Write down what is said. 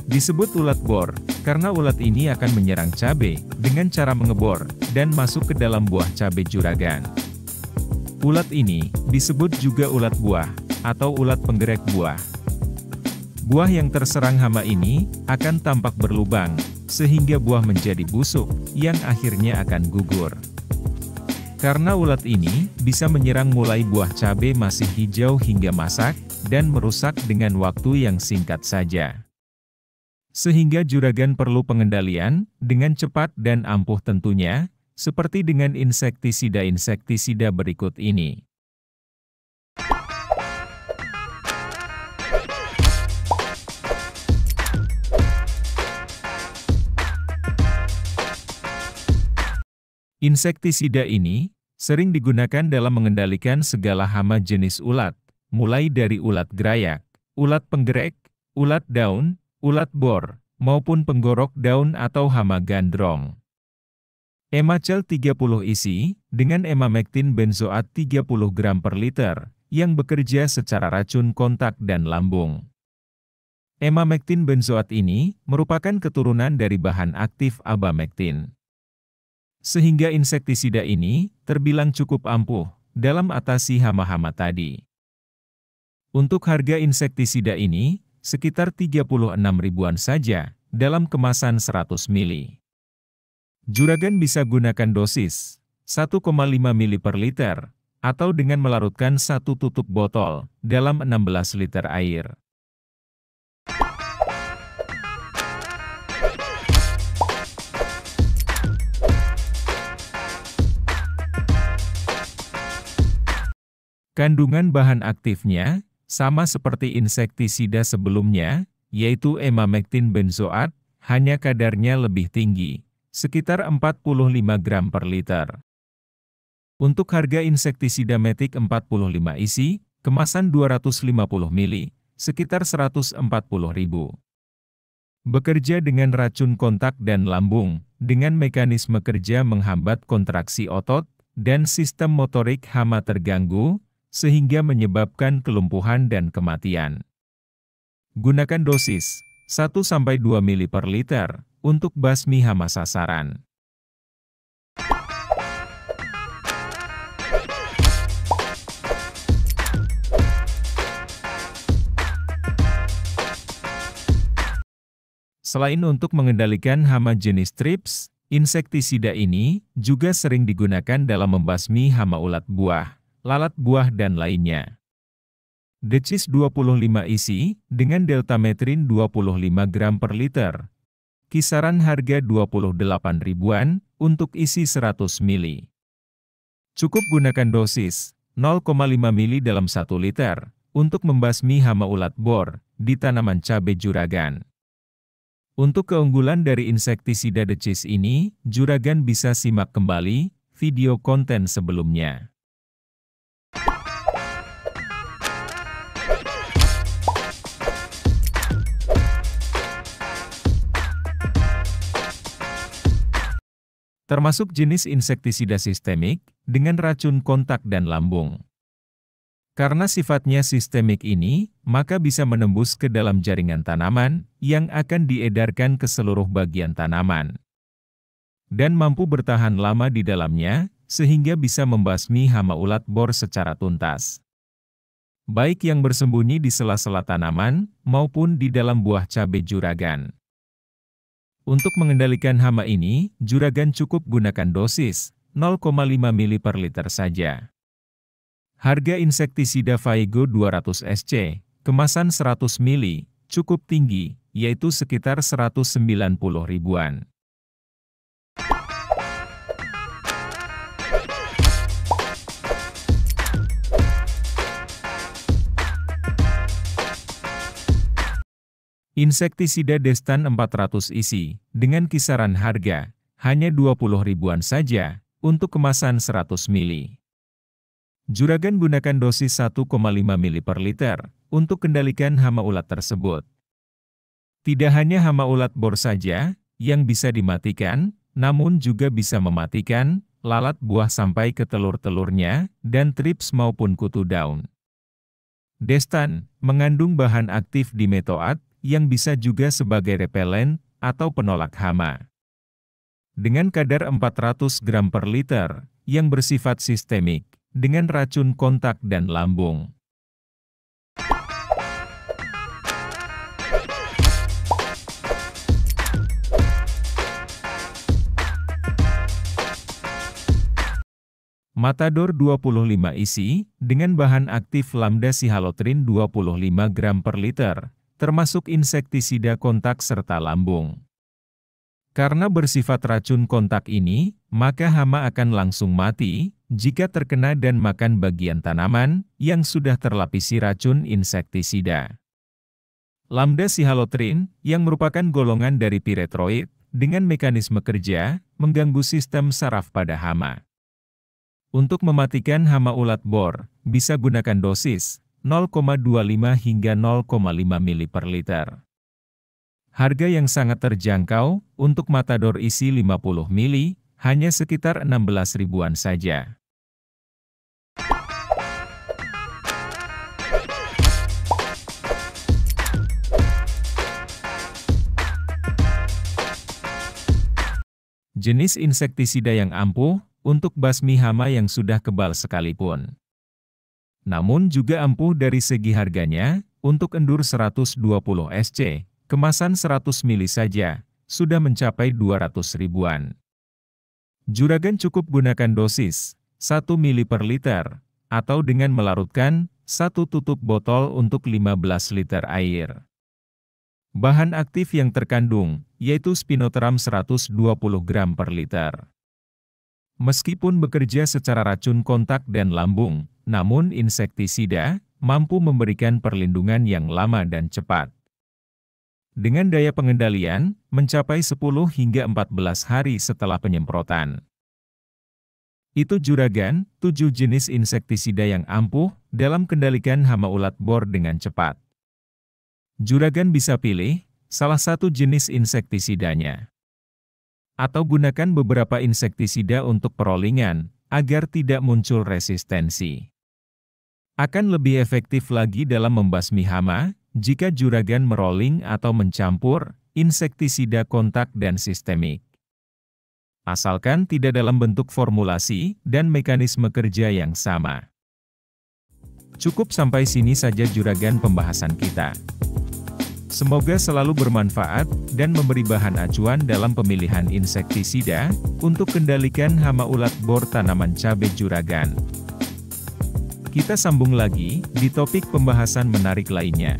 Disebut ulat bor, karena ulat ini akan menyerang cabai dengan cara mengebor dan masuk ke dalam buah cabai juragan. Ulat ini disebut juga ulat buah atau ulat penggerak buah. Buah yang terserang hama ini akan tampak berlubang, sehingga buah menjadi busuk, yang akhirnya akan gugur. Karena ulat ini bisa menyerang mulai buah cabai masih hijau hingga masak, dan merusak dengan waktu yang singkat saja. Sehingga juragan perlu pengendalian dengan cepat dan ampuh tentunya, seperti dengan insektisida berikut ini. Insektisida ini sering digunakan dalam mengendalikan segala hama jenis ulat, mulai dari ulat gerayak, ulat penggerek, ulat daun, ulat bor, maupun penggorok daun atau hama gandrong. Emacel 30 isi, dengan emamectin benzoat 30 gram per liter, yang bekerja secara racun kontak dan lambung. Emamectin benzoat ini merupakan keturunan dari bahan aktif abamectin. Sehingga insektisida ini terbilang cukup ampuh dalam atasi hama-hama tadi. Untuk harga insektisida ini, sekitar 36 ribuan saja, dalam kemasan 100 ml. Juragan bisa gunakan dosis 1,5 ml per liter, atau dengan melarutkan satu tutup botol dalam 16 liter air. Kandungan bahan aktifnya sama seperti insektisida sebelumnya, yaitu emamectin benzoat, hanya kadarnya lebih tinggi, sekitar 45 gram per liter. Untuk harga insektisida Metik 45 isi, kemasan 250 ml, sekitar 140.000. Bekerja dengan racun kontak dan lambung, dengan mekanisme kerja menghambat kontraksi otot, dan sistem motorik hama terganggu, sehingga menyebabkan kelumpuhan dan kematian. Gunakan dosis 1-2 ml per liter untuk basmi hama sasaran. Selain untuk mengendalikan hama jenis trips, insektisida ini juga sering digunakan dalam membasmi hama ulat buah, lalat buah dan lainnya. Decis 25 isi, dengan deltametrin 25 gram per liter. Kisaran harga 28 ribuan, untuk isi 100 ml. Cukup gunakan dosis 0,5 ml dalam 1 liter, untuk membasmi hama ulat bor, di tanaman cabai juragan. Untuk keunggulan dari insektisida Decis ini, juragan bisa simak kembali video konten sebelumnya. Termasuk jenis insektisida sistemik, dengan racun kontak dan lambung. Karena sifatnya sistemik ini, maka bisa menembus ke dalam jaringan tanaman, yang akan diedarkan ke seluruh bagian tanaman. Dan mampu bertahan lama di dalamnya, sehingga bisa membasmi hama ulat bor secara tuntas. Baik yang bersembunyi di sela-sela tanaman, maupun di dalam buah cabai juragan. Untuk mengendalikan hama ini, juragan cukup gunakan dosis 0,5 ml per liter saja. Harga insektisida Faigo 200 SC, kemasan 100 ml, cukup tinggi, yaitu sekitar 190 ribuan. Insektisida Destan 400 isi, dengan kisaran harga, hanya 20 ribuan saja, untuk kemasan 100 ml. Juragan gunakan dosis 1,5 ml per liter, untuk kendalikan hama ulat tersebut. Tidak hanya hama ulat bor saja, yang bisa dimatikan, namun juga bisa mematikan, lalat buah sampai ke telur-telurnya, dan trips maupun kutu daun. Destan, mengandung bahan aktif dimetoat, yang bisa juga sebagai repelen atau penolak hama. Dengan kadar 400 gram per liter, yang bersifat sistemik, dengan racun kontak dan lambung. Matador 25 isi, dengan bahan aktif lambda sihalotrin 25 gram per liter, termasuk insektisida kontak serta lambung. Karena bersifat racun kontak ini, maka hama akan langsung mati jika terkena dan makan bagian tanaman yang sudah terlapisi racun insektisida. Lambda sihalotrin, yang merupakan golongan dari piretroid, dengan mekanisme kerja, mengganggu sistem saraf pada hama. Untuk mematikan hama ulat bor, bisa gunakan dosis 0,25 hingga 0,5 mili per liter. Harga yang sangat terjangkau, untuk Matador isi 50 mili, hanya sekitar 16 ribuan saja. Jenis insektisida yang ampuh, untuk basmi hama yang sudah kebal sekalipun. Namun juga ampuh dari segi harganya, untuk Endur 120 SC, kemasan 100 mili saja, sudah mencapai 200 ribuan. Juragan cukup gunakan dosis 1 mili per liter, atau dengan melarutkan 1 tutup botol untuk 15 liter air. Bahan aktif yang terkandung, yaitu Spinoteram 120 gram per liter. Meskipun bekerja secara racun kontak dan lambung, namun insektisida mampu memberikan perlindungan yang lama dan cepat. Dengan daya pengendalian, mencapai 10 hingga 14 hari setelah penyemprotan. Itu juragan, 7 jenis insektisida yang ampuh dalam kendalikan hama ulat bor dengan cepat. Juragan bisa pilih salah satu jenis insektisidanya. Atau gunakan beberapa insektisida untuk perolingan, agar tidak muncul resistensi. Akan lebih efektif lagi dalam membasmi hama, jika juragan meroling atau mencampur insektisida kontak dan sistemik. Asalkan tidak dalam bentuk formulasi dan mekanisme kerja yang sama. Cukup sampai sini saja juragan pembahasan kita. Semoga selalu bermanfaat dan memberi bahan acuan dalam pemilihan insektisida untuk kendalikan hama ulat bor tanaman cabai juragan. Kita sambung lagi di topik pembahasan menarik lainnya.